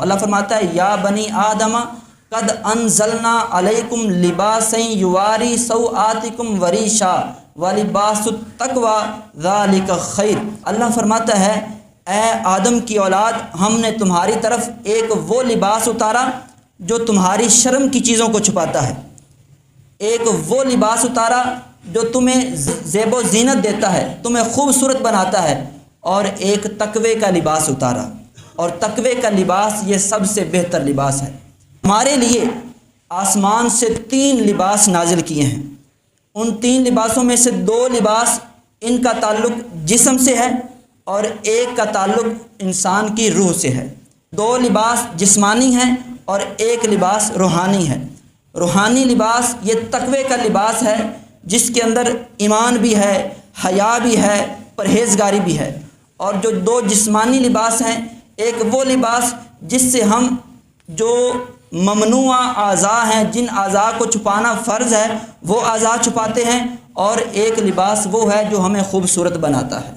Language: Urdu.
اللہ فرماتا ہے یا بنی آدم قد انزلنا علیکم لباسا یواری سوآتکم وریشا ولباس التقوی ذالک خیر۔ اللہ فرماتا ہے اے آدم کی اولاد، ہم نے تمہاری طرف ایک وہ لباس اتارا جو تمہاری شرم کی چیزوں کو چھپاتا ہے، ایک وہ لباس اتارا جو تمہیں زیب و زینت دیتا ہے، تمہیں خوبصورت بناتا ہے، اور ایک تقوی کا لباس اتارا، اور تقوی کا لباس یہ سب سے بہتر لباس ہے۔ ہمارے لیے آسمان سے 3 لباس نازل کیے ہیں، ان 3 لباسوں میں سے 2 لباس ان کا تعلق جسم سے ہے اور ایک کا تعلق انسان کی روح سے ہے۔ 2 لباس جسمانی ہیں اور ایک لباس روحانی ہے۔ روحانی لباس یہ تقوی کا لباس ہے جس کے اندر ایمان بھی ہے، حیا بھی ہے، پرہیزگاری بھی ہے، اور جو 2 جسمانی لباس ہیں، ایک وہ لباس جس سے ہم جو ممنوع اعضاء ہیں، جن اعضاء کو چھپانا فرض ہے، وہ اعضاء چھپاتے ہیں، اور ایک لباس وہ ہے جو ہمیں خوبصورت بناتا ہے۔